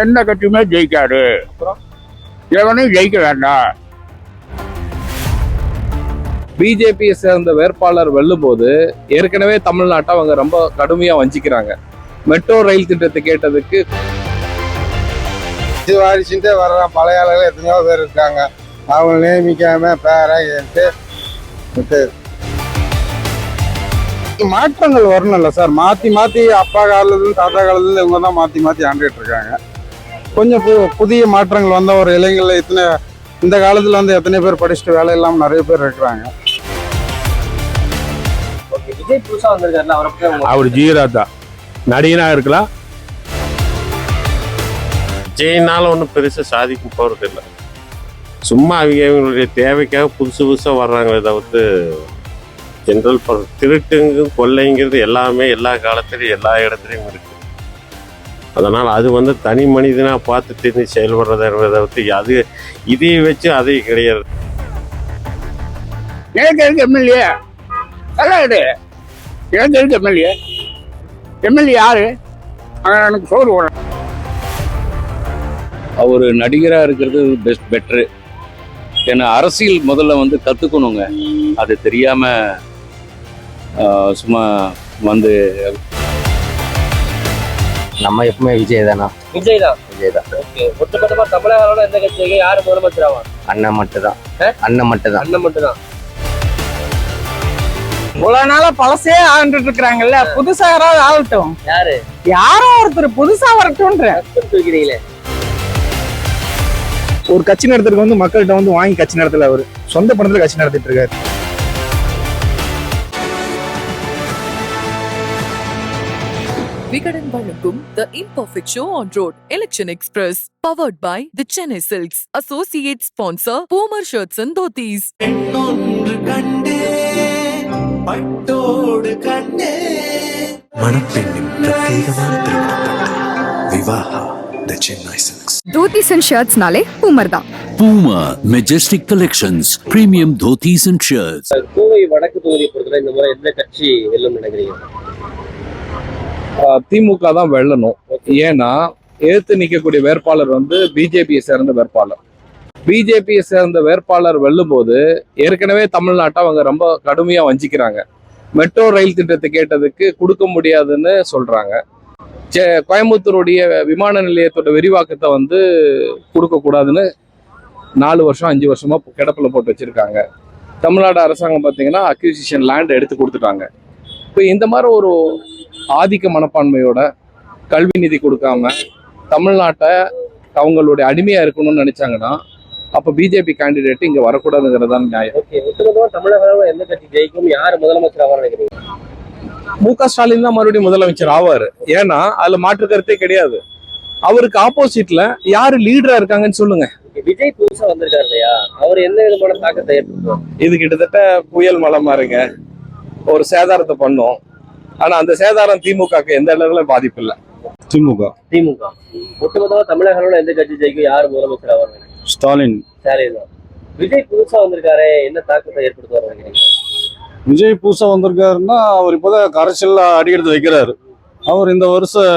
எந்த கட்சியுமே ஜெயிக்காது, எவனையும் ஜெயிக்க வேண்டாம். பிஜேபியை சேர்ந்த வேட்பாளர் வெல்லும் போது ஏற்கனவே தமிழ்நாட்டை அவங்க ரொம்ப கடுமையா வஞ்சிக்கிறாங்க. மெட்ரோ ரயில் திட்டத்தை கேட்டதுக்கு வாரிசுட்டே வர்றான். பழைய ஆளுகள் எத்தனையோ பேர் இருக்காங்க, அவங்க நியமிக்காம பேரை எடுத்து மாற்றங்கள் வரணும்ல சார். மாற்றி மாற்றி அப்பா காலத்துலேருந்து தாத்தா காலத்துலேருந்து இவங்க தான் மாற்றி மாற்றி ஆண்டுகிட்டு இருக்காங்க. கொஞ்சம் புதிய மாற்றங்கள் வந்த ஒரு இளைஞர்கள் இந்த காலத்தில் வந்து எத்தனை பேர் படிச்சுட்டு வேலை இல்லாமல் நிறைய பேர் இருக்கிறாங்க. விஜய் புதுசா வந்திருக்காருல, அவர் ஜீரா தான் நடிகனா இருக்கலாம். விஜய்னால ஒன்றும் பெருசாக சாதிக்க போகிறது இல்லை. சும்மா அவங்களுடைய தேவைக்காக புதுசு புதுசாக வர்றாங்களே தவிர்த்து ஜென்ரல் திருட்டுங்க கொள்ளைங்கிறது எல்லாமே எல்லா காலத்துலையும் எல்லா இடத்துலையும் இருக்குது. அதனால் அது வந்து தனி மனிதனாக பார்த்து தெரிஞ்சு செயல்படுறதை தவிர்த்து அது இதை வச்சு அதை கிடையாது. எனக்கு இருக்கு எம்எல்ஏ எல்லாம் இடு. எனக்கு இருக்கு எம்எல்ஏ யாரு? எனக்கு சோறு போடுறேன். அவர் நடிகராக இருக்கிறது பெட்ரு. ஏன்னா அரசியல் முதல்ல வந்து கற்றுக்கணுங்க. அது தெரியாமல் சும்மா வந்து நம்ம எப்பவுமே விஜய் தானா? விஜய் தான். ஓகே, ஒட்டுமொத்தமா தமிழக எந்த கட்சிக்கு யாரு முதலமைச்சர் ஆவாங்க? அண்ணன் மட்டும் தான். இவ்வளவு நாளா பழசே ஆண்டுட்டு இருக்கிறாங்கல்ல, புதுசா யாராவது ஆகட்டும். யாரோ ஒருத்தர் புதுசா வரட்டும்ன்ற தூக்கிறீங்களே. ஒரு கட்சி நடத்துறதுக்கு வந்து மக்கள்கிட்ட வந்து வாங்கி கட்சி நடத்தல, அவரு சொந்த பணத்துல கட்சி நடத்திட்டு இருக்காரு. விகடன் வழங்கும் The Imperfect Show on Road Election Express, powered by The Chennai Silks. Associate sponsor Poomer Shirts and Dhotis. மணப்பெண்ணின் பிரத்யேகமான திருமணப்பட்டு விவாஹா The Chennai Silks. Dhotis and shirts நாலே பூமர் தான். Puma Majestic Collections Premium Dhotis and Shirts. கோவை வடக்கு தொகுதி பொறுத்தவரை இந்த முறை எந்த கட்சி வெல்லும் நினைக்கிறீங்க? திமுக தான் வெல்லணும். ஏன்னா எதிர்த்து நிற்கக்கூடிய வேட்பாளர் வந்து பிஜேபியை சேர்ந்த வேட்பாளர். பிஜேபியை சேர்ந்த வேட்பாளர் வெல்லும் போது ஏற்கனவே தமிழ்நாட்டை அவங்க ரொம்ப கடுமையா வஞ்சிக்கிறாங்க. மெட்ரோ ரயில் திட்டத்தை கேட்டதுக்கு கொடுக்க முடியாதுன்னு சொல்றாங்க. கோயம்புத்தூருடைய விமான நிலையத்தோட விரிவாக்கத்தை வந்து கொடுக்க கூடாதுன்னு 4 வருஷம் 5 வருஷமா கிடப்பில் போட்டு வச்சிருக்காங்க. தமிழ்நாடு அரசாங்கம் பார்த்தீங்கன்னா அக்யூசிஷன் லேண்ட் எடுத்து கொடுத்துட்டாங்க. இப்போ இந்த மாதிரி ஒரு ஆதிக்க மனப்பான்மையோட கல்வி நிதி கொடுக்காம தமிழ்நாட்டை அவங்களுடைய அடிமையா இருக்கணும்னு நினைச்சாங்கன்னா அப்ப பிஜேபி கேண்டிடேட் இங்க வரக்கூடாதுங்கிறது தான் நியாயம். தமிழக எந்த கட்சி ஜெயிக்கும், யாரு முதலமைச்சர் ஆவார் நினைக்கிறீங்க? மு.க. ஸ்டாலின் தான் மறுபடியும் முதலமைச்சர் ஆவாரு. ஏன்னா அதுல மாற்று கருத்தே கிடையாது. அவருக்கு ஆப்போசிட்ல யாரு லீடரா இருக்காங்கன்னு சொல்லுங்க. விஜய் புதுசா வந்திருக்காரு இல்லையா, அவர் எந்த விதமான தாக்கத்தை ஏற்படுத்தும்? இது கிட்டத்தட்ட புயல் மலை மாதிரிங்க, ஒரு சேதாரத்தை பண்ணும். ஆனா அந்த சேதாரம் திமுகக்கு எந்த அளவுல பாதிப்பு இல்லை. திமுக ஒட்டுமொத்தமா தமிழக எந்த கட்சி ஜெயிக்கும், யாரு முதலமைச்சர் ஆவார்? ஸ்டாலின் தான். விஜய் புதுசா வந்திருக்காரு, என்ன தாக்கத்தை ஏற்படுத்துவார் நினைக்கிறீங்க? விஜய் புதுசா வந்திருக்காருன்னா அவர் இப்போதான் அரசியல்ல அடி எடுத்து வைக்கிறாரு. அவர் இந்த வருஷம்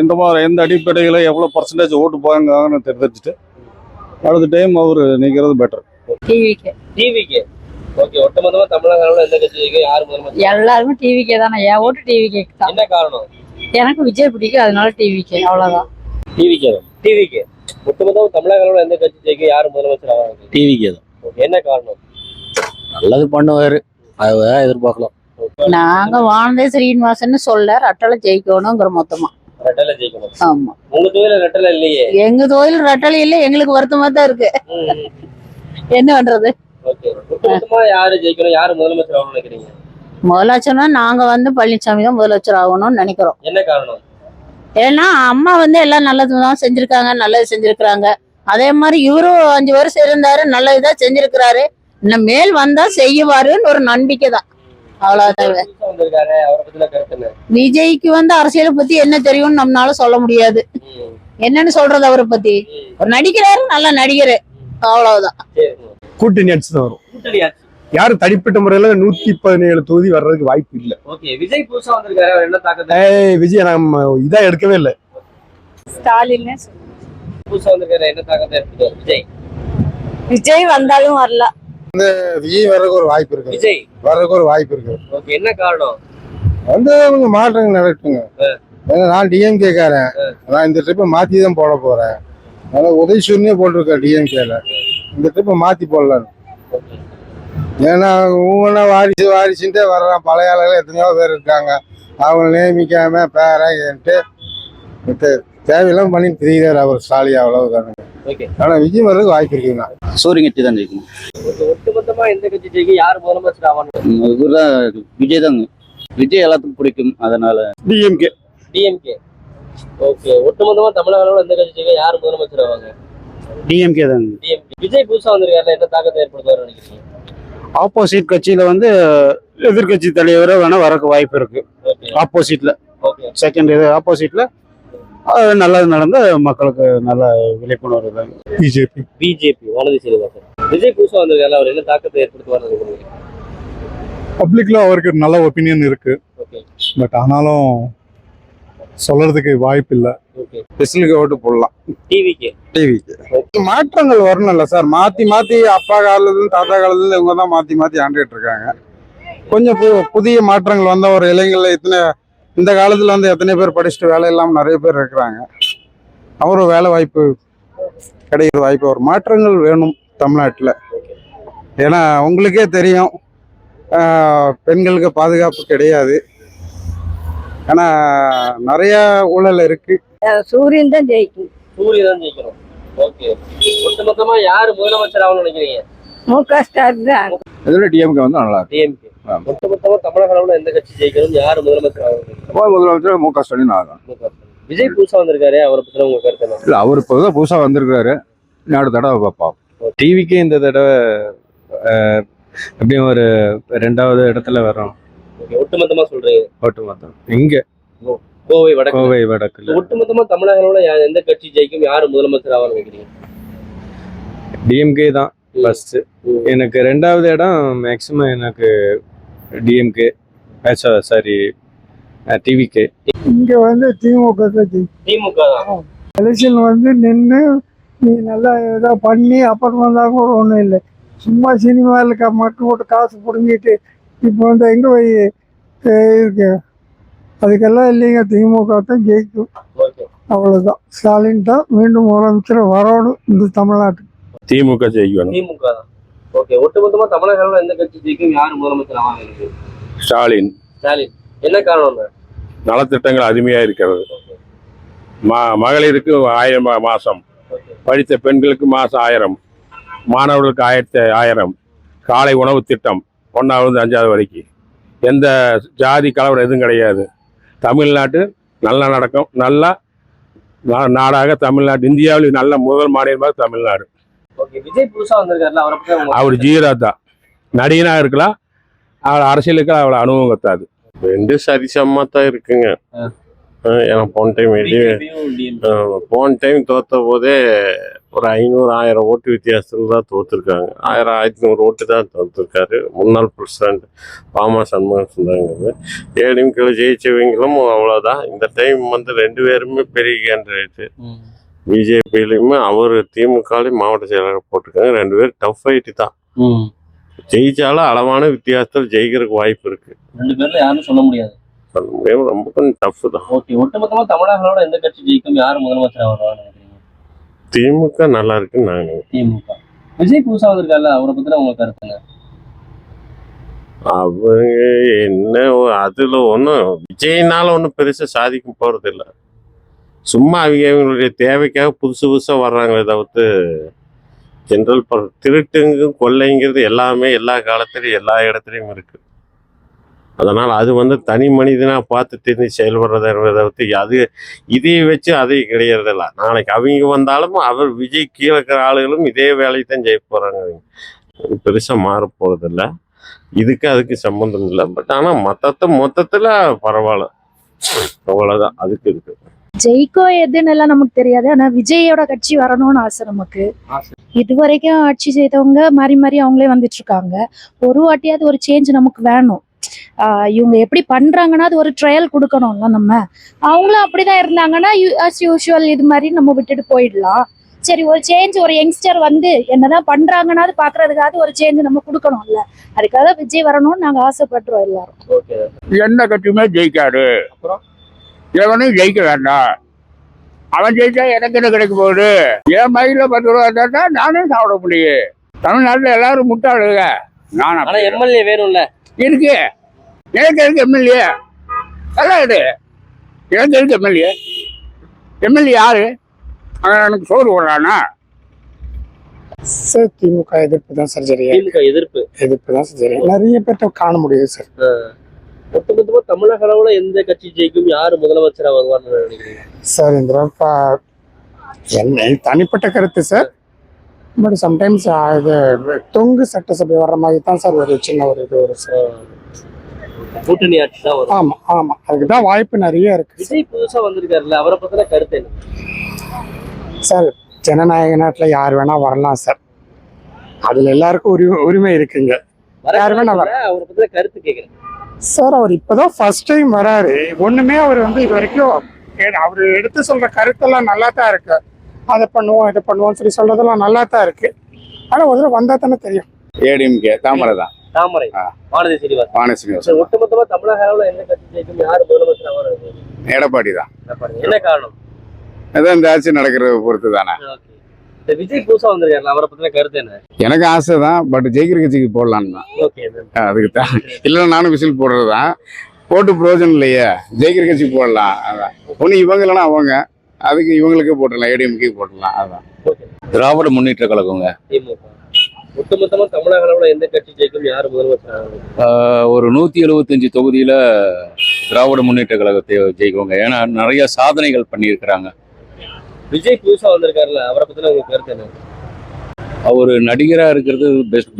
எந்த அடிப்படையில எவ்வளவு பர்சன்டேஜ் ஓட்டு போவாங்கன்னு தெரிஞ்சுட்டு அடுத்த டைம் அவர் நிற்கிறது பெட்டர். டிவிகே. ஓகே, ஒட்டுமொத்தமா தமிழக எந்த கட்சி ஜெயிக்கும், யாரு முதலமைச்சர்? எல்லாருமே டிவிக்கே தானே. என் ஓட்டு டிவிக்கே தான். என்ன காரணம்? எனக்கு விஜய் பிடிக்கும், அதனால டிவிக்கே, அவ்வளவுதான். டிவிக்கே. ஒட்டுமொத்தமா தமிழக எந்த கட்சி ஜெயிக்கும், யாரு முதலமைச்சர் ஆவாங்க? டிவிக்கு தான். என்ன காரணம்? நல்லது பண்ணுவாரு, அதுதான் எதிர்பார்க்கலாம். நாங்க வானதே ஸ்ரீனிவாசன் சொல்ல ரெட்டலை ஜெயிக்கணுங்கிற மொத்தமா. ரெட்டலை ஜெயிக்கணும். ஆமா. உங்க தொழில ரெட்டலை இல்லையே. எங்க தொழில் ரெட்டலை இல்லை, எங்களுக்கு வருத்தமா தான் இருக்கு. என்ன பண்றது? ஓகே, ஒட்டுமொத்தமா யாரு ஜெயிக்கணும், யாரு முதலமைச்சர் ஆகணும்னு நினைக்கிறீங்க? முதலமைச்சர்னா நாங்க வந்து பழனிசாமி தான் முதலமைச்சர் ஆகணும்னு நினைக்கிறோம். என்ன காரணம்? ஏன்னா அம்மா வந்து எல்லாம் நல்லதுதான் செஞ்சிருக்காங்க, நல்லது செஞ்சிருக்கிறாங்க. அதே மாதிரி இவரும் 5 வருஷம் இருந்தாரு, நல்லதுதான் செஞ்சிருக்கிறாரு. இன்னும் மேல் வந்தா செய்வாருன்னு ஒரு நம்பிக்கை தான், அவ்வளவுதான். விஜய்க்கு வந்து அரசியலை பத்தி என்ன தெரியும்னு நம்மளால சொல்ல முடியாது. என்னன்னு சொல்றது அவரை பத்தி? ஒரு நடிக்கிறாரு, நல்ல நடிகர், அவ்வளவுதான். கூட்டணி அடிச்சு தான் வரும். யாரும் தனிப்பட்ட முறையில 117 தொகுதி வர்றதுக்கு வாய்ப்பு இல்லை. விஜய் புதுசா வந்திருக்காரு, என்ன தாக்கத்தை? விஜய் நம்ம இதா எடுக்கவே இல்லை. ஸ்டாலின் புதுசா வந்திருக்காரு என்ன தாக்கத்தை ஏற்படுத்துவார் விஜய்? விஜய் வந்தாலும் வரல. விஜய் வர்றதுக்கு ஒரு வாய்ப்பு இருக்கு. விஜய் வர்றதுக்கு ஒரு வாய்ப்பு இருக்கு. ஓகே, என்ன காரணம்? வந்து கொஞ்சம் மாற்றங்கள் நடக்குங்க. ஏன்னா நான் டிஎம்கே காரன், நான் இந்த ட்ரிப்பை மாத்தி தான் போட போறேன். அதனால உதயசூரியனே போட்டிருக்கேன் டிஎம்கேல. இந்த ட்ரிப்பை மாத்தி போடலான்னு. ஏன்னா ஒவ்வொன்றா வாரிசுன்ட்டே வர்றான். பழைய ஆளுகள் எத்தனையோ பேர் இருக்காங்க. அவங்க நியமிக்காம பேரன்ட்டு தேவையெல்லாம் பண்ணி தெரியுறாரு அவர் ஸ்டாலின். அவ்வளவுதானுங்க. ஆனா விஜய் வர்றதுக்கு வாய்ப்பு இருக்குங்கண்ணா. சூரியன் கட்சி தான் ஜெயிக்கணும். ஒட்டுமொத்தமா எந்த கட்சி ஜெயிக்கும், யார் முதலமைச்சர் ஆவான்னு? விஜய் தாங்க. விஜய் எல்லாத்துக்கும் பிடிக்கும், அதனால டிஎம்கே. டிஎம்கே. ஓகே, ஒட்டுமொத்தமா தமிழக அளவுல எந்த கட்சி ஜெயிக்கும், யார் முதலமைச்சர் ஆவாங்க? டிஎம்கே தாங்க. டிஎம்கே. விஜய் புதுசா வந்திருக்காருல, என்ன தாக்கத்தை ஏற்படுத்துவார் நினைக்கிறீங்க? ஆப்போசிட் கட்சியில வந்து எதிர்கட்சி தலைவரை வேணா வரக்கு வாய்ப்பு இருக்கு. ஆப்போசிட்ல செகண்ட் ஆப்போசிட்ல நல்லது நடந்த மக்களுக்கு நல்ல விழிப்புணர்வு தான். பிஜேபி வானதி சீனிவாசன். விஜய் புதுசா வந்திருக்காருல, அவர் என்ன தாக்கத்தை ஏற்படுத்துவார் நினைக்கிறீங்க? பப்ளிக்ல அவருக்கு நல்ல ஒப்பீனியன் இருக்கு. பட் ஆனாலும் சொல்றதுக்கு வாய்ப்பு இல்லை. பெஸ்லுக்கு ஓட்டு போடலாம். டிவிக்கு. மாற்றங்கள் வரணும்ல சார். மாத்தி மாத்தி அப்பா காலத்துல தாத்தா காலத்துல இவங்க தான் மாத்தி மாத்தி ஆண்டுகிட்டு இருக்காங்க. கொஞ்சம் புதிய மாற்றங்கள் வந்த ஒரு இளைஞர்கள் இந்த காலத்துல வந்து எத்தனை பேர் படிச்சுட்டு வேலை இல்லாம நிறைய பேர் இருக்கிறாங்க. அவரும் வேலை வாய்ப்பு கிடைக்கிற வாய்ப்பு, ஒரு மாற்றங்கள் வேணும் தமிழ்நாட்டில். ஏன்னா உங்களுக்கே தெரியும், பெண்களுக்கு பாதுகாப்பு கிடையாது. ஆனா நிறைய ஊழல் இருக்கு. சூரியன் தான் ஜெயிக்கும். சூரியன் தான் ஜெயிக்கணும். ஓகே, ஒட்டுமொத்தமா யாரு முதலமைச்சர் ஆகணும்னு நினைக்கிறீங்க? முக ஸ்டாலின் தான். இதுல டிஎம்கே வந்து நல்லா இருக்கு. டிஎம்கே. ஒட்டுமொத்தமா தமிழக அளவுல எந்த கட்சி ஜெயிக்கணும், யாரு முதலமைச்சர் ஆகணும்? முதலமைச்சர் முக ஸ்டாலின் ஆகும். விஜய் புதுசா வந்திருக்காரு, அவரை பத்தின உங்க கருத்து என்ன? இல்ல, அவர் இப்போதான் புதுசா வந்திருக்காரு. அடுத்த தடவை பார்ப்போம். டிவிக்கே இந்த தடவை எப்படியும் ஒரு 2வது இடத்துல வரோம். ஒட்டுமொத்தமா சொல்றீங்க? ஒட்டுமொத்தம் இங்க கோவை வடக்குல. ஒட்டுமொத்தமா தமிழக அளவுல எந்த கட்சி ஜெயிக்கும், யாரு முதலமைச்சர் ஆகணும்னு நினைக்கிறீங்க? டிஎம்கே தான் ஃபர்ஸ்ட். எனக்கு 2வது இடம் மேக்சிமம் எனக்கு டிஎம்கே, சாரி டிவிகே. இங்க வந்து திமுக திமுக தான். எலெக்ஷன் வந்து நின்று நீ நல்லா ஏதோ பண்ணி அப்புறம் வந்தா கூட ஒன்றும் இல்லை. சும்மா சினிமாவில் மட்டும் போட்டு காசு பிடுங்கிட்டு இப்போ வந்து எங்கே போய் இருக்கு. அதுக்கெல்லாம் இல்லைங்க, திமுக தான் ஜெயிக்கும். அவ்வளோதான். ஸ்டாலின் தான் மீண்டும் முதலமைச்சர் வரணும் இந்த தமிழ்நாட்டுக்கு. திமுக ஜெயிக்கணும். திமுக தான். ஓகே, ஒட்டுமொத்தமா தமிழக அளவுல எந்த கட்சி ஜெயிக்கும், யாரு முதலமைச்சர் ஆவாங்க? ஸ்டாலின். ஸ்டாலின். என்ன காரணம்? நலத்திட்டங்கள் அருமையா இருக்கிறது. மகளிருக்கு 1000 மாசம், படித்த பெண்களுக்கு மாசம் 1000, மாணவர்களுக்கு 1000, காலை உணவு திட்டம் 1வது 5வது வரைக்கும். எந்த ஜாதி கலவரம் எதுவும் கிடையாது. தமிழ்நாட்டு நல்லா நடக்கும். நல்லா நாடாக தமிழ்நாடு இந்தியாவில் நல்ல முதல் மாநிலமாக தமிழ்நாடு. விஜய் புதுசா வந்திருக்காருல, அவர் ஜீரா தான். நடிகனா இருக்கலாம், அவர் அரசியலுக்கு அவ்வளவு அனுபவம் கத்தாது. 2 சரிசமா தான் இருக்குங்க. ஏன்னா போன டைம் தோத்த போதே ஒரு 500-1000 ஓட்டு வித்தியாசத்துல தான் தோத்துருக்காங்க. 1000-1100 ஓட்டு தான் தோத்துருக்காரு முன்னாள் பிரசிடண்ட் பாமா சண்முகம் சுந்தரங்க. ஏடிஎம்கே ஜெயிச்சவங்களும் அவ்வளோதான். இந்த டைம் வந்து 2 பேருமே பெரிய கேண்டிடேட்டு. பிஜேபியிலையுமே அவர் திமுகலையும் மாவட்ட செயலாளர் போட்டிருக்காங்க. 2 பேரும் டஃப் ஃபைட்டு தான். ஜெயிச்சாலும் அளவான வித்தியாசத்தில் ஜெயிக்கிறதுக்கு வாய்ப்பு இருக்கு. 2 பேர்ல யாரும் சொல்ல முடியாது. ரொம்ப கொஞ்சம் டஃப் தான். ஓகே, ஒட்டுமொத்தமா தமிழகளோட எந்த கட்சி ஜெயிக்கும், யாரு முதலமைச்சர் ஆவாங்க நினைக்கிறீங்க? திமுக நல்லா இருக்குன்னு நான் நினைக்கிறேன். திமுக. விஜய் புதுசா வந்திருக்காருல, அவரை பத்தின உங்க கருத்துங்க? அவங்க என்ன அதுல ஒன்றும் விஜய்னால ஒன்றும் பெருசா சாதிக்க போறது இல்லை. சும்மா அவங்களுடைய தேவைக்காக புதுசாக வர்றாங்களே தவிர்த்து ஜென்ரல் திருட்டுங்க கொள்ளைங்கிறது எல்லாமே எல்லா காலத்துலையும் எல்லா இடத்துலையும் இருக்கு. அதனால் அது வந்து தனி மனிதனாக பார்த்து தெரிஞ்சு செயல்படுறதை தவிர்த்து அது இதை வச்சு அதை கிடையிறதில்ல. நாளைக்கு அவங்க வந்தாலும் அவர் விஜய் கீழே இருக்கிற ஆளுகளும் இதே வேலையை தான் செய்ய போகிறாங்க. பெருசாக மாற போகிறதில்ல. அதுக்கு சம்மந்தம் இல்லை. பட் ஆனால் மொத்தத்தில் பரவாயில்ல, அவ்வளோதான். அதுக்கு இருக்கு. ஜெயிக்கோ எதுன்னு எல்லாம் நமக்கு தெரியாது. ஆனா விஜயோட கட்சி வரணும்னு ஆசை நமக்கு. இது வரைக்கும் ஆட்சி செய்தவங்க மாறி மாறி அவங்களே வந்துட்டு இருக்காங்க. ஒரு வாட்டியாவது ஒரு சேஞ்ச் நமக்கு வேணும். இவங்க எப்படி பண்றாங்கன்னா அது ஒரு ட்ரையல் கொடுக்கணும்ல. நம்ம அவங்களும் அப்படிதான் இருந்தாங்கன்னா as யூஷுவல் இது மாதிரி நம்ம விட்டுட்டு போயிடலாம். சரி, ஒரு சேஞ்ச், ஒரு யங்ஸ்டர் வந்து என்னதான் பண்றாங்கன்னா அது பாக்குறதுக்காக ஒரு சேஞ்ச் நம்ம கொடுக்கணும்ல. அதுக்காக விஜய் வரணும்னு நாங்க ஆசைப்படுறோம் எல்லாரும். எந்த கட்சியுமே ஜெயிக்காது, எவனும் ஜெயிக்க வேண்டாம். அவன் ஜெயிச்சா எனக்கு என்ன கிடைக்க போகுது? என் மயில 10 ரூபா இருந்தா நானே சாப்பிட முடியும். தமிழ்நாட்டுல எல்லாரும் முட்டாளுங்க. ஆனா எம்எல்ஏ வேணும்ல. இருக்கு, எனக்கு இருக்கு எம்எல்ஏ. நல்லா இது எனக்கு இருக்கு எம்எல்ஏ. எம்எல்ஏ யாரு? அவன் எனக்கு சோறு போடுறானா? சார் திமுக எதிர்ப்பு தான் சார் சரியா. திமுக எதிர்ப்பு தான் சார் சரியா. நிறைய பேர்ட்ட காண முடியுது சார். ஒட்டுமொத்தமா தமிழக அளவுல எந்த கட்சி ஜெயிக்கும், யாரு முதலமைச்சரா வருவான்னு நினைக்கிறீங்க? சார் இந்த என்ன தனிப்பட்ட கருத்து சார். பட் சம்டைம்ஸ் இது தொங்கு சட்டசபை வர்ற மாதிரி தான் சார் ஒரு சின்ன ஒரு இது வரும் சார். கூட்டணி ஆட்சி தான் வரும். ஆமா ஆமா, அதுக்குதான் வாய்ப்பு நிறைய இருக்கு. விஜய் புதுசா வந்திருக்காருல்ல, அவரை பத்தின கருத்து என்ன சார்? ஜனநாயக நாட்டுல யார் வேணா வரலாம் சார். அதுல எல்லாருக்கும் உரிமை இருக்குங்க. யார் வேணா வர. அவரை பத்தின கருத்து கேக்குறேன் சார். அவர் இப்பதான் ஃபர்ஸ்ட் டைம் வராரு. ஒண்ணுமே அவர் வந்து இது வரைக்கும் அவர் எடுத்து சொல்ற கருத்தெல்லாம் நல்லா தான் இருக்கு. அதை பண்ணுவோம் இதை பண்ணுவோம் சொல்லி சொல்றதெல்லாம் நல்லா தான் இருக்கு. ஆனா ஒரு வந்தா தானே தெரியும். ஏடிஎம்கே தாமரை தான். தாமரை வானதி சீனிவாசன். ஒட்டுமொத்தமா தமிழக அளவுல எந்த கட்சி ஜெயிக்கும், யாரு முதலமைச்சர் ஆவாரு? எடப்பாடி தான். என்ன காரணம்? அதான் இந்த ஆட்சி நடக்கிறத பொறுத்து தானே. இந்த விஜய் புதுசா வந்திருக்காருல்ல, அவரை பத்தின கருத்து என்ன? எனக்கு ஆசை தான், பட் ஜெயிக்கிற கட்சிக்கு போடலான்னு தான். அதுக்கு தான் இல்லைன்னா நானும் விசில் போடுறது தான். போட்டு பிரயோஜனம் இல்லையே, ஜெயிக்கிற கட்சிக்கு போடலாம். அதான் ஒன்று இவங்க இல்லைன்னா அவங்க, அதுக்கு இவங்களுக்கே போட்டுடலாம், ஏடிஎம்கே போட்டுடலாம். அதுதான் திராவிட முன்னேற்ற கழகங்க. ஒட்டுமொத்தமா தமிழக அளவுல எந்த கட்சி ஜெயிக்கும், யாரு முதலமைச்சர்? ஒரு 175 தொகுதியில திராவிட முன்னேற்ற கழகத்தை ஜெயிக்குவாங்க. ஏன்னா நிறைய சாதனைகள் பண்ணியிருக்கிறாங்க. விஜய் புதுசா வந்திருக்காருல்ல, அவரை பத்தின உங்க கருத்து என்ன? அவர் நடிகரா இருக்கிறது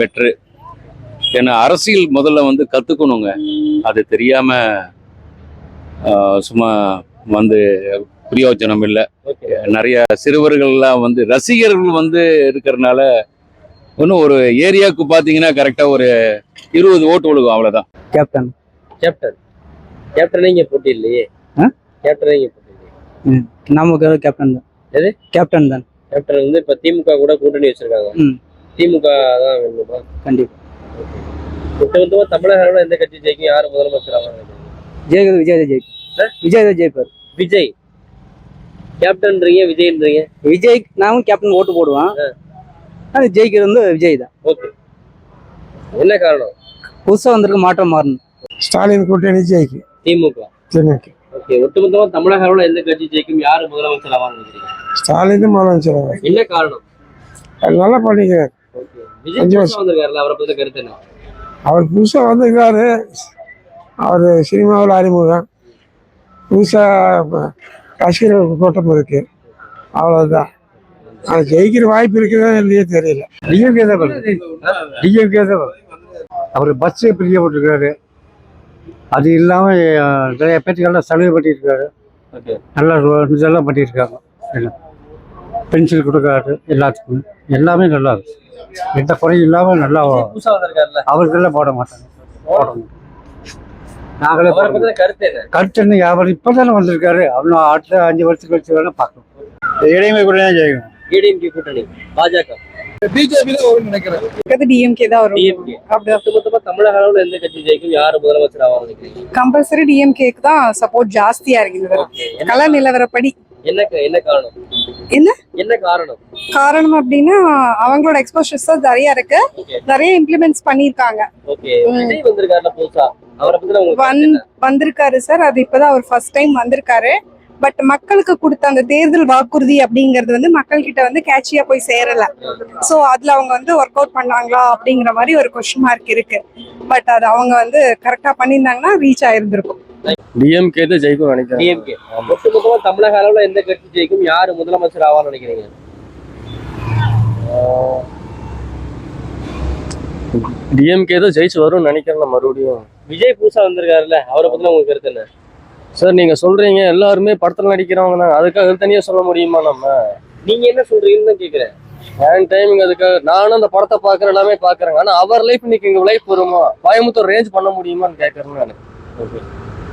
பெட்ரு. ஏன்னா அரசியல் முதல்ல வந்து கத்துக்கணுங்க. அது தெரியாம சும்மா வந்து பிரயோஜனம் இல்லை. நிறைய சிறுவர்கள்லாம் வந்து ரசிகர்கள் வந்து இருக்கிறதுனால இன்னும் ஒரு ஏரியாவுக்கு பார்த்தீங்கன்னா கரெக்டாக ஒரு 20 ஓட்டு விழுகும், அவ்வளோதான். கேப்டன் நீங்க போட்டி இல்லையே. கேப்டன் நீங்க போட்டி இல்லையே. நமக்கு கேப்டன் தான். எது கேப்டன் தான். கேப்டன் வந்து இப்ப திமுக கூட கூட்டணி வச்சிருக்காங்க. திமுக தான் வேணுமா? கண்டிப்பா. ஒட்டுமொத்தமா தமிழக அளவுல எந்த கட்சி ஜெயிக்கும், யாரு முதலமைச்சர் ஆவாங்க? ஜெயிக்கிறது விஜய் தான் ஜெயிக்கும். விஜய் தான் ஜெயிப்பார். விஜய் கேப்டன்றீங்க, விஜய்ன்றீங்க. விஜய் நானும் கேப்டன் ஓட்டு போடுவான். அது ஜெயிக்கிறது வந்து விஜய் தான். ஓகே, என்ன காரணம்? புதுசா வந்திருக்க மாற்றம் மாறணும். ஸ்டாலின் கூட்டணி ஜெயிக்கும். திமுக. ஓகே, ஒட்டுமொத்தமா தமிழக அளவுல எந்த கட்சி ஜெயிக்கும், யாரு முதலமைச்சர் ஆவான்னு நினைக்கிறீங்க? ஸ்டாலின் முதலமைச்சர் ஆவார். என்ன காரணம்? நல்லா பண்ணிக்கிறார். விஜய் புதுசா வந்திருக்காருல்ல, அவரை பத்தி கருத்து என்ன? அவர் புதுசா வந்திருக்காரு. அவர் சினிமாவில் அறிமுகம். புதுசா ரசிகர்கள் கூட்டம் இருக்கு, அவ்வளவுதான். அது ஜெயிக்கிற வாய்ப்பு இருக்குதா இல்லையே தெரியல. டிஎம்கே தான் அவர் பஸ் பிரிக்க போட்டிருக்காரு. அது இல்லாம நிறைய பேச்சுக்கெல்லாம் சலுகை பண்ணியிருக்காரு. நல்லா இதெல்லாம் பண்ணியிருக்காங்க. பென்சில் கொடுக்காரு எல்லாத்துக்கும், எல்லாமே நல்லா இருக்கு. எந்த குறையும் இல்லாம நல்லா அவருக்கெல்லாம் போட மாட்டாங்க. நாங்களே கருத்து என்ன, அவர் இப்பதானே வந்திருக்காரு. அவனும் அடுத்த 5 வருஷத்துக்கு வச்சு வேணா பார்க்கணும். இடைமை கூட தான் ஜெயிக்கும். ஏடிஎம்கே கூட்டணி, பாஜக, பிஜேபி தான் வரும்னு நினைக்கிறேன். டிஎம்கே தான் வரும். மொத்தமா தமிழக அளவுல எந்த கட்சி ஜெயிக்கும், யாரு முதலமைச்சர் ஆவாங்க நினைக்கிறீங்க? கம்பல்சரி டிஎம்கேக்கு தான் சப்போர்ட் ஜாஸ்தியா இருக்குது. கல நிலவரப்படி. என்ன காரணம்? என்ன காரணம்? காரணம் அப்படின்னா அவங்களோட எக்ஸ்போஷர்ஸ் தான் நிறைய இருக்கு, நிறைய இம்ப்ளிமெண்ட்ஸ் பண்ணிருக்காங்க. ஓகே, விஜய் வந்திருக்காருல புதுசா, அவரை பத்தி உங்களுக்கு வந்திருக்காரு சார். அது இப்பதான் அவர் ஃபர்ஸ்ட் டைம் வந்திருக்காரு. பட் மக்களுக்கு கொடுத்த அந்த தேர்தல் வாக்குறுதி அப்படிங்கறது வந்து மக்கள் கிட்ட வந்து கேட்சியா போய் சேரல. சோ அதுல அவங்க வந்து ஒர்க் அவுட் பண்ணாங்களா அப்படிங்கிற மாதிரி ஒரு கொஸ்டின் மார்க் இருக்கு. பட் அது அவங்க வந்து கரெக்டா பண்ணியிருந்தாங்கன்னா ரீச் ஆயிருந்திருக்கும். டிஎம்கே தான் ஜெயிக்கும் நினைக்கிறேன். டிஎம்கே. ஒட்டுமொத்தமா தமிழக அளவுல எந்த கட்சி ஜெயிக்கும், யாரு முதலமைச்சர் ஆவான்னு நினைக்கிறீங்க? டிஎம்கே தான் ஜெயிச்சு வரும்னு நினைக்கிறேன். மறுபடியும் விஜய் புதுசா வந்திருக்காருல்ல, அவரை பத்தின உங்களுக்கு கருத்து என்ன? சார் நீங்க சொல்றீங்க எல்லாருமே படத்துல நடிக்கிறவங்க தான், அதுக்காக தனியா சொல்ல முடியுமா? நம்ம நீங்க என்ன சொல்றீங்கன்னு தான் கேக்குறேன். என் டைமிங் அதுக்காக நானும் அந்த படத்தை பாக்குறேன், எல்லாமே பாக்குறேங்க. ஆனா அவர் லைஃப் இன்னைக்கு எங்க லைஃப் வருமா, கோயம்புத்தூர் ரேஞ்ச் பண்ண முடியுமான்னு கேட்கறேன் நான்.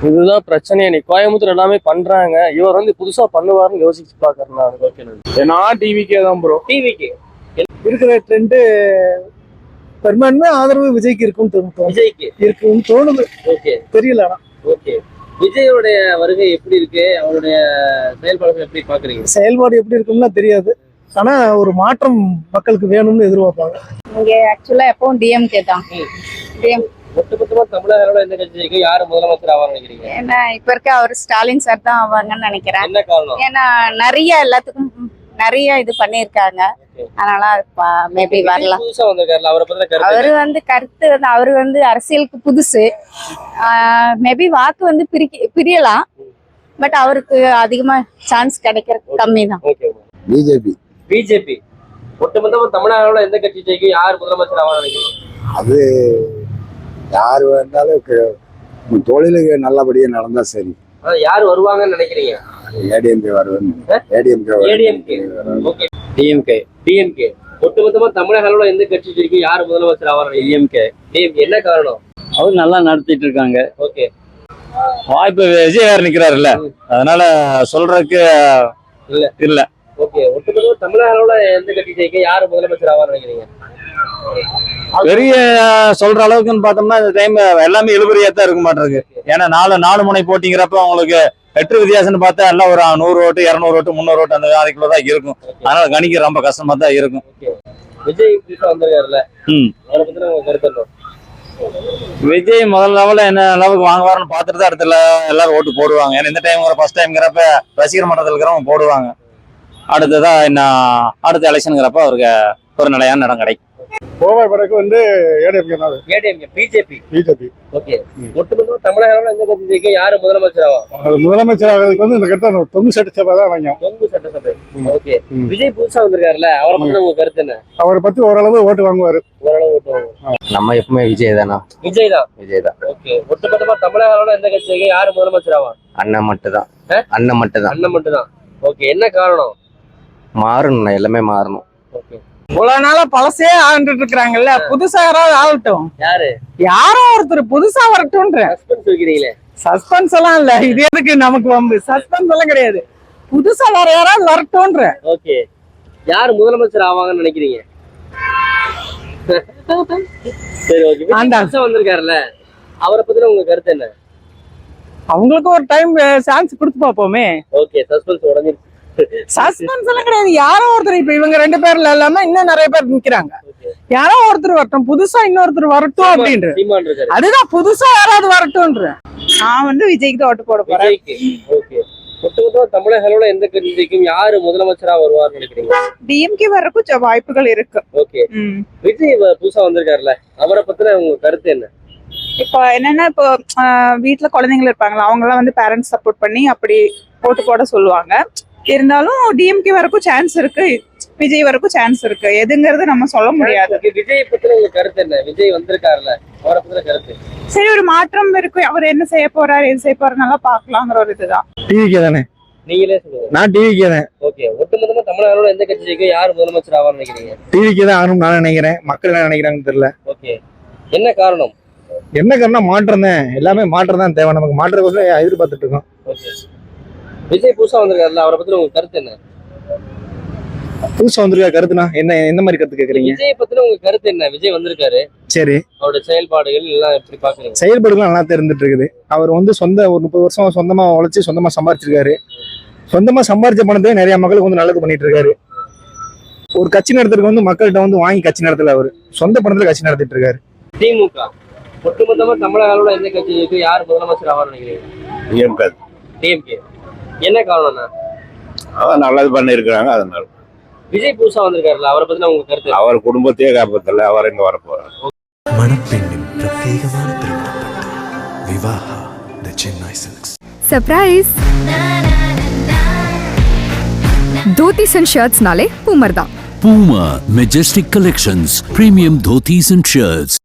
இதுதான் பிரச்சனையே. இன்னைக்கு கோயம்புத்தூர் எல்லாமே பண்றாங்க, இவர் வந்து புதுசா பண்ணுவாருன்னு யோசிச்சு பாக்குறேன் நான். ஓகே, நான் டிவிக்கே தான் ப்ரோ. டிவிக்கு இருக்கிற ட்ரெண்டு பெர்மனன்ட் ஆதரவு விஜய்க்கு இருக்குன்னு தோணுது. விஜய்க்கு இருக்குன்னு தோணுது, ஓகே தெரியல. ஓகே, விஜயோடைய வருகை எப்படி இருக்கு, அவருடைய செயல்பாடுகள் எப்படி பாக்குறீங்க? செயல்பாடு எப்படி இருக்கும்னா தெரியாது, ஆனா ஒரு மாற்றம் மக்களுக்கு வேணும்னு எதிர்பார்ப்பாங்க. இங்க ஆக்சுவலா எப்பவும் டிஎம்கே தான். ஒட்டுமொத்தமா தமிழக அளவுல எந்த கட்சிக்கு யாரு முதலமைச்சர் ஆவான்னு நினைக்கிறீங்க? ஏன்னா இப்ப இருக்க அவர் ஸ்டாலின் சார் தான் ஆவாங்கன்னு நினைக்கிறேன். என்ன காரணம்? ஏன்னா நிறைய எல்லாத்துக்கும் நிறைய இது பண்ணிருக்காங்க, அதனால மேபி வரலாம். புதுசா வந்திருக்காருல, அவரை பத்தின கருத்து அவரு வந்து கருத்து வந்து அவரு வந்து அரசியலுக்கு புதுசு, மேபி வாக்கு வந்து பிரியலாம், பட் அவருக்கு அதிகமா சான்ஸ் கிடைக்கிறது கம்மி தான். பிஜேபி. பிஜேபி ஒட்டுமொத்தமா தமிழக அளவுல எந்த கட்சி ஜெயிக்கும், யார் முதலமைச்சர் ஆவான்னு நினைக்கிறீங்க? அது யார் வந்தாலும் தொழிலுக்கு நல்லபடியா நடந்தா சரி. யார் வருவாங்கன்னு நினைக்கிறீங்க? ஏடிஎம்கே வருவேன். ஏடிஎம்கே. Okay, DMK. டிஎம்கே ஒட்டுமொத்தமா தமிழக அளவுல எந்த கட்சி ஜெயிக்கும், யார் முதலமைச்சர் ஆவான்னு? டிஎம்கே. டிஎம்கே என்ன காரணம்? அவர் நல்லா நடத்திட்டு இருக்காங்க. ஓகே, வாய்ப்பு விஜய் வேற நிக்கிறாருல்ல, அதனால சொல்றதுக்கு இல்ல. ஓகே, ஒட்டுமொத்தமா தமிழக அளவுல எந்த கட்சி ஜெயிக்கும், யார் முதலமைச்சர் ஆவான்னு நினைக்கிறீங்க? பெரிய சொல்ற அளவுக்குன்னு பார்த்தோம்னா இந்த டைம் எல்லாமே இழுபறியா தான் இருக்க மாட்டிருக்கு. ஏன்னா நாலு முனை போட்டிங்கிறப்ப அவங்களுக்கு வெற்றி வித்தியாசம்னு பார்த்தா எல்லாம் ஒரு 100 ஓட்டு 200 ஓட்டு 300 ஓட்டு அந்த அதுக்குள்ளதான் இருக்கும். அதனால கணிக்க ரொம்ப கஷ்டமா தான் இருக்கும். விஜய் புதுசா வந்திருக்காருல்ல, அவரை பத்தி உங்க கருத்து என்ன? விஜய் முதல் லெவலில் என்ன அளவுக்கு வாங்குவாருன்னு பார்த்துட்டு தான் இடத்துல எல்லாரும் ஓட்டு போடுவாங்க. ஏன்னா இந்த டைம் ஃபர்ஸ்ட் டைம்ங்கிறப்ப ரசிகர் மன்றத்தில் இருக்கிறவங்க போடுவாங்க. அடுத்ததான் அடுத்த எலெக்ஷனுங்கிறப்ப அவருக்கு ஒரு நிலையான இடம் கிடைக்கும். கோவை வடக்கு வந்து ஏடிஎம்கே. பிஜேபி. ஓகே, ஒட்டுமொத்தமா தமிழக அளவுல எந்த கட்சி ஜெயிக்கும், யாரு முதலமைச்சர் ஆகும்? முதலமைச்சர் ஆகிறதுக்கு வந்து இந்த கருத்து தொங்கு சட்டசபை தான் வாங்க. தொங்கு சட்டசபை. ஓகே, விஜய் புதுசா வந்திருக்காருல்ல, அவரை பத்தி உங்க கருத்து என்ன? அவரை பத்தி ஓரளவு ஓட்டு வாங்குவாரு. ஓரளவு ஓட்டு வாங்குவாரு. நம்ம எப்பவுமே விஜய் தானா? விஜய் தான். ஓகே, ஒட்டுமொத்தமா தமிழக அளவுல எந்த கட்சி ஜெயிக்கும், யாரு முதலமைச்சர் ஆகும்? அண்ணன் மட்டும் தான். ஓகே, என்ன காரணம்? மாறணும், எல்லாமே மாறணும். ஓகே, இவ்வளவு நாளா பழசே ஆண்டுட்டு இருக்காங்கல்ல, புதுசா யாராவது ஆகட்டும். யாரோ ஒருத்தர் புதுசா வரட்டும்ன்ற சஸ்பென்ஸ் வைக்கிறீங்களே. சஸ்பென்ஸ் எல்லாம் இல்ல, இது எதுக்கு நமக்கு வம்பு? சஸ்பென்ஸ் எல்லாம் கிடையாது, புதுசா வேற யாராவது வரட்டும்ன்ற. ஓகே, யார் முதலமைச்சர் ஆவாங்கன்னு நினைக்கிறீங்க? சரி, ஓகே, புதுசா வந்திருக்காருல்ல, அவரை பத்தின உங்க கருத்து என்ன? அவங்களுக்கு ஒரு டைம் சான்ஸ் கொடுத்து பாப்போமே. ஓகே, சஸ்பென்ஸ் உடஞ்சிருச்சு. சஸ்பென்ஸ் எல்லாம் கிடையாது, யாரோ ஒருத்தர், இப்ப இவங்க 2 பேர்ல இல்லாம இன்னும் நிறைய பேர் நிக்கிறாங்க. யாரோ ஒருத்தர் வரட்டும், புதுசா இன்னொருத்தர் வரட்டும் அப்படின்ற. அதுதான், புதுசா யாராவது வரட்டும்ன்ற. நான் வந்து விஜய்க்கு தான் ஓட்டு போட போறேன். ஓகே, ஒட்டுமொத்தமா தமிழக அளவுல எந்த கட்சிக்கும் யாரு முதலமைச்சரா வருவார்னு நினைக்கிறீங்க? டிஎம்கே வரக்கும் வாய்ப்புகள் இருக்கு. ஓகே, விஜய் புதுசா வந்திருக்காருல்ல, அவரை பத்தின உங்க கருத்து என்ன? இப்போ என்னன்னா, இப்போ வீட்டுல குழந்தைங்க இருப்பாங்களா, அவங்க எல்லாம் வந்து பேரண்ட்ஸ் சப்போர்ட் பண்ணி அப்படி ஓட்டு போட சொல்லுவாங்க. இருந்தாலும் டிஎம்கே வரக்கும் சான்ஸ் இருக்கு, விஜய் வரக்கும் சான்ஸ் இருக்கு. எதுங்கிறது நம்ம சொல்ல முடியாது. விஜய் பத்தின உங்க கருத்து என்ன? விஜய் வந்திருக்காருல்ல, அவரை பத்தின கருத்து? சரி, ஒரு மாற்றம் இருக்கு, அவர் என்ன செய்ய போறாரு எது செய்ய போறாரு நல்லா பாக்கலாங்கிற ஒரு இதுதான். டிவிக்கே தானே? நீங்களே சொல்லுங்க. நான் டிவிக்கே தான். ஓகே, ஒட்டுமொத்தமா தமிழக அளவுல எந்த கட்சிக்கு யார் முதலமைச்சர் ஆவார்னு நினைக்கிறீங்க? டிவிக்கே தான் ஆகணும் நான் நினைக்கிறேன். மக்கள் என்ன நினைக்கிறாங்கன்னு தெரியல. ஓகே, என்ன காரணம்? என்ன காரணம்? மாற்றம் தான், எல்லாமே மாற்றம் தான் தேவை. நமக்கு மாற்றத்தை எதிர்பார்த்துட்டு இருக்கோம். ஓகே, விஜய் புதுசா வந்திருக்காருல்ல, அவரை பத்தின உங்க கருத்து என்ன? புதுசா வந்திருக்கா கருத்துனா என்ன? எந்த மாதிரி கருத்து கேக்குறீங்க? விஜய் பத்தின உங்க கருத்து என்ன? விஜய் வந்திருக்காரு, சரி, அவரோட செயல்பாடுகள் எல்லாம் எப்படி பாக்குறீங்க? செயல்பாடுகள் நல்லா தெரிஞ்சுட்டு இருக்குது. அவர் வந்து ஒரு 30 வருஷம் சொந்தமா உழைச்சு சொந்தமா சம்பாரிச்சிருக்காரு. சொந்தமா சம்பாரிச்ச பணத்தை நிறைய மக்களுக்கு வந்து நல்லது பண்ணிட்டு இருக்காரு. ஒரு கட்சி நடத்துறதுக்கு வந்து மக்கள்கிட்ட வந்து வாங்கி கட்சி நடத்தல, அவரு சொந்த பணத்துல கட்சி நடத்திட்டு இருக்காரு. திமுக ஒட்டுமொத்தமா தமிழக அளவுல எந்த கட்சிக்கு யார் முதலமைச்சர் ஆவார்னு நினைக்கிறீங்க? டிஎம்கே. என்ன காரணம்னா? நல்லது பண்ணி இருக்கிறாங்க, அதனால. விஜய் புதுசா வந்திருக்காருல்ல, அவரை பத்தின உங்க கருத்து? அவர் குடும்பத்தையே காப்பதில்ல, அவர் எங்க வர போறாரு? மணப்பெண்ணின் பிரத்யேகமான திருமணம் விவாஹா the Chennai silks. Surprise! Dhotis and ஷர்ட்ஸ்னாலே பூமர் தான். Puma Majestic Collections, premium dhotis and shirts.